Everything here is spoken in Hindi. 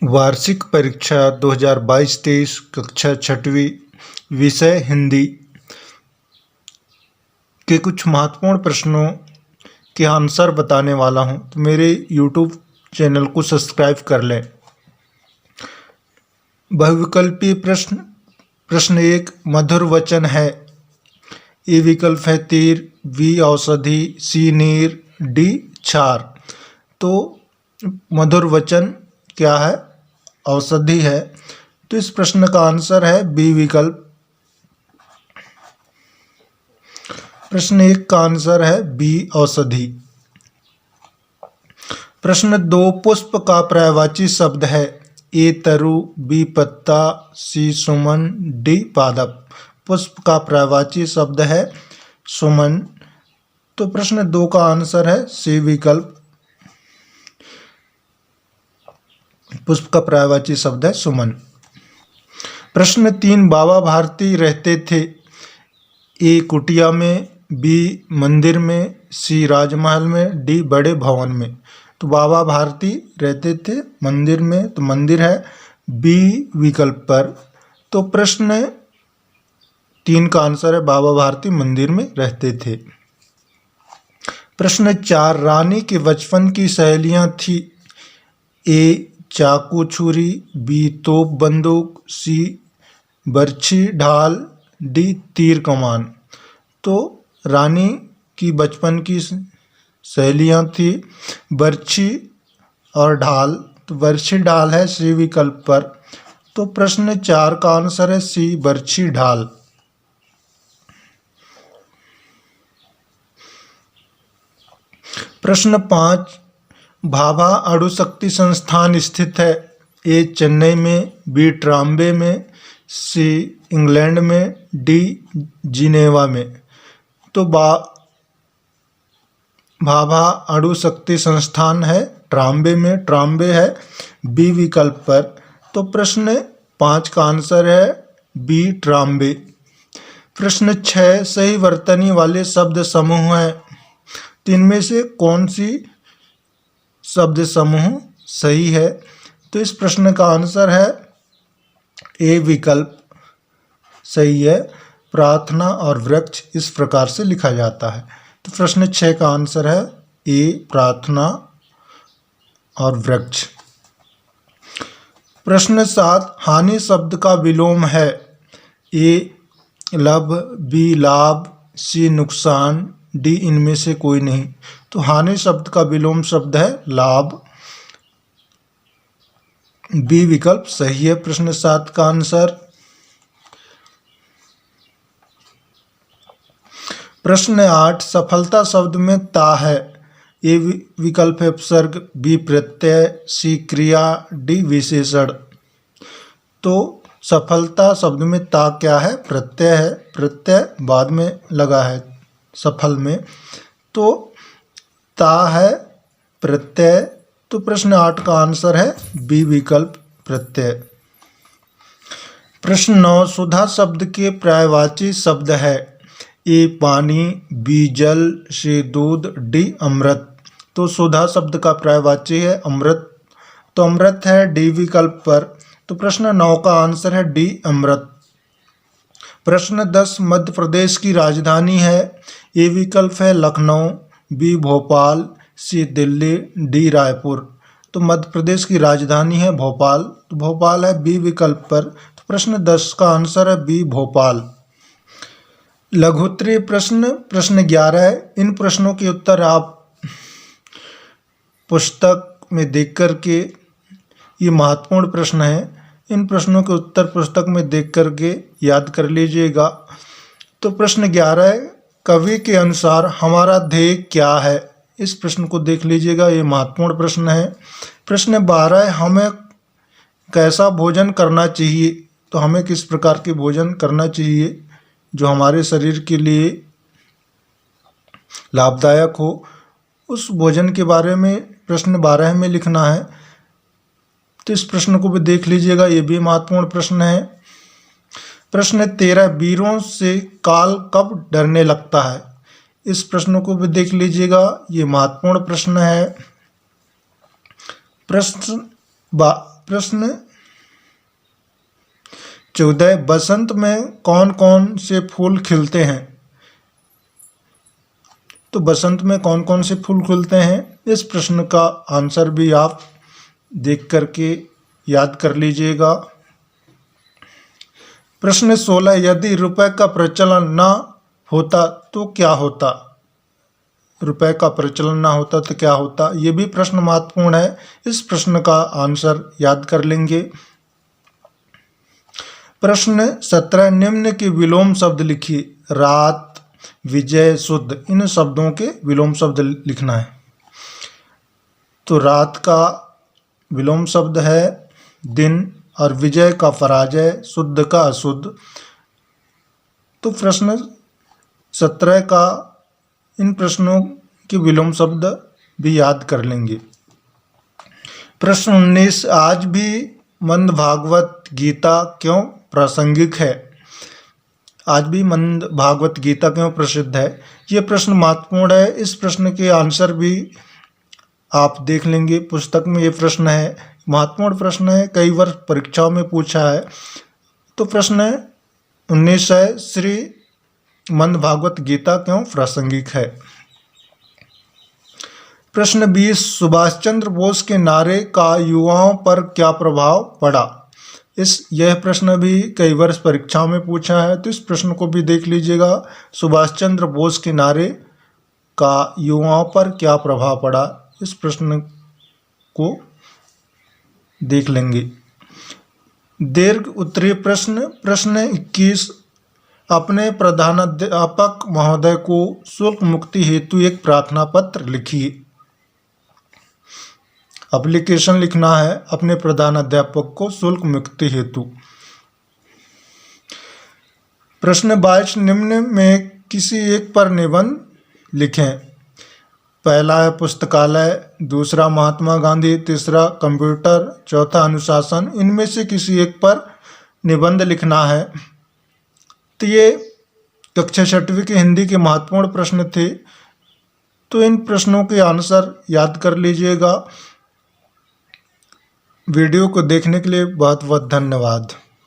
वार्षिक परीक्षा 2022-23 कक्षा छठवीं विषय हिंदी के कुछ महत्वपूर्ण प्रश्नों के आंसर बताने वाला हूं, तो मेरे YouTube चैनल को सब्सक्राइब कर लें। बहुविकल्पीय प्रश्न। प्रश्न 1, मधुर वचन है। ए विकल्प है तीर, बी औषधि, सी नीर, डी क्षार। तो मधुर वचन क्या है? औषधि है। तो इस प्रश्न का आंसर है बी विकल्प। प्रश्न 1 का आंसर है बी औषधि। प्रश्न 2, पुष्प का पर्यायवाची शब्द है। ए तरु, बी पत्ता, सी सुमन, डी पादप। पुष्प का पर्यायवाची शब्द है सुमन। तो प्रश्न 2 का आंसर है सी विकल्प। पुष्प का पर्यायवाची शब्द है सुमन। प्रश्न 3, बाबा भारती रहते थे। ए कुटिया में, बी मंदिर में, सी राजमहल में, डी बड़े भवन में। तो बाबा भारती रहते थे मंदिर में, तो मंदिर है बी विकल्प पर। तो प्रश्न 3 का आंसर है बाबा भारती मंदिर में रहते थे। प्रश्न 4, रानी के बचपन की सहेलियां थी। ए चाकू छुरी, बी तोप बंदूक, सी बर्छी ढाल, डी तीर कमान। तो रानी की बचपन की सहेलियां थी बर्छी और ढाल। तो बर्छी ढाल है सी विकल्प पर। तो प्रश्न 4 का आंसर है सी बर्छी ढाल। प्रश्न 5, भाभा अणुशक्ति संस्थान स्थित है। ए चेन्नई में, बी ट्राम्बे में, सी इंग्लैंड में, डी जिनेवा में। तो भाभा अणुशक्ति संस्थान है ट्राम्बे में। ट्राम्बे है बी विकल्प पर। तो प्रश्न 5 का आंसर है बी ट्राम्बे। प्रश्न 6, सही वर्तनी वाले शब्द समूह हैं। तो इनमें से कौन सी शब्द समूह सही है? तो इस प्रश्न का आंसर है ए विकल्प सही है। प्रार्थना और वृक्ष इस प्रकार से लिखा जाता है। तो प्रश्न 6 का आंसर है ए प्रार्थना और वृक्ष। प्रश्न 7, हानि शब्द का विलोम है। ए लाभ, बी लाभ, सी नुकसान, डी इनमें से कोई नहीं। तो हानि शब्द का विलोम शब्द है लाभ। बी विकल्प सही है प्रश्न 7 का आंसर। प्रश्न 8, सफलता शब्द में ता है। ए विकल्प है उपसर्ग, बी प्रत्यय, सी क्रिया, डी विशेषण। तो सफलता शब्द में ता क्या है? प्रत्यय है। प्रत्यय बाद में लगा है सफल में, तो ता है प्रत्यय। तो प्रश्न 8 का आंसर है बी विकल्प प्रत्यय। प्रश्न 9, सुधा शब्द के पर्यायवाची शब्द है। ए पानी, बी जल, सी दूध, डी अमृत। तो सुधा शब्द का पर्यायवाची है अमृत। तो अमृत है डी विकल्प पर। तो प्रश्न 9 का आंसर है डी अमृत। प्रश्न 10, मध्य प्रदेश की राजधानी है। ए विकल्प है लखनऊ, बी भोपाल, सी दिल्ली, डी रायपुर। तो मध्य प्रदेश की राजधानी है भोपाल। तो भोपाल है बी विकल्प पर। तो प्रश्न 10 का आंसर है बी भोपाल। लघुत्तरीय प्रश्न। प्रश्न 11 है। इन प्रश्नों के उत्तर आप पुस्तक में देख कर के, ये महत्वपूर्ण प्रश्न है, इन प्रश्नों के उत्तर पुस्तक में देख कर के याद कर लीजिएगा। तो प्रश्न 11 है, कवि के अनुसार हमारा ध्येय क्या है? इस प्रश्न को देख लीजिएगा, ये महत्वपूर्ण प्रश्न है। प्रश्न 12 है, हमें कैसा भोजन करना चाहिए? तो हमें किस प्रकार के भोजन करना चाहिए जो हमारे शरीर के लिए लाभदायक हो, उस भोजन के बारे में प्रश्न 12 में लिखना है। तो इस प्रश्न को भी देख लीजिएगा, ये भी महत्वपूर्ण प्रश्न है। प्रश्न 13, वीरों से काल कब डरने लगता है? इस प्रश्न को भी देख लीजिएगा, ये महत्वपूर्ण प्रश्न है। प्रश्न प्रश्न 14, बसंत में कौन कौन से फूल खिलते हैं? तो बसंत में कौन कौन से फूल खिलते हैं, इस प्रश्न का आंसर भी आप देख करके याद कर लीजिएगा। प्रश्न 16, यदि रुपए का प्रचलन ना होता तो क्या होता? रुपए का प्रचलन ना होता तो क्या होता, ये भी प्रश्न महत्वपूर्ण है। इस प्रश्न का आंसर याद कर लेंगे। प्रश्न 17, निम्न के विलोम शब्द लिखिए। रात, विजय, शुद्ध, इन शब्दों के विलोम शब्द लिखना है। तो रात का विलोम शब्द है दिन, और विजय का पराजय, शुद्ध का अशुद्ध। तो प्रश्न 17 का इन प्रश्नों के विलोम शब्द भी याद कर लेंगे। प्रश्न 19, आज भी मंद भागवत गीता क्यों प्रासंगिक है? आज भी मंद भागवत गीता क्यों प्रसिद्ध है, ये प्रश्न महत्वपूर्ण है। इस प्रश्न के आंसर भी आप देख लेंगे, पुस्तक में ये प्रश्न है, महत्वपूर्ण प्रश्न है, कई बार परीक्षाओं में पूछा है। तो प्रश्न 19 है, श्री मंद भागवत गीता क्यों प्रासंगिक है? प्रश्न 20, सुभाष चंद्र बोस के नारे का युवाओं पर क्या प्रभाव पड़ा? यह प्रश्न भी कई वर्ष परीक्षाओं में पूछा है, तो इस प्रश्न को भी देख लीजिएगा। सुभाष चंद्र बोस के नारे का युवाओं पर क्या प्रभाव पड़ा, इस प्रश्न को देख लेंगे। दीर्घ उत्तरीय प्रश्न 21, अपने प्रधानाध्यापक महोदय को शुल्क मुक्ति हेतु एक प्रार्थना पत्र लिखिए। एप्लीकेशन लिखना है अपने प्रधानाध्यापक को शुल्क मुक्ति हेतु। प्रश्न 22, निम्न में किसी एक पर निबंध लिखें। पहला है पुस्तकालय, दूसरा महात्मा गांधी, तीसरा कंप्यूटर, चौथा अनुशासन। इनमें से किसी एक पर निबंध लिखना है। तो ये कक्षा 6वीं की हिंदी के महत्वपूर्ण प्रश्न थे। तो इन प्रश्नों के आंसर याद कर लीजिएगा। वीडियो को देखने के लिए बहुत बहुत धन्यवाद।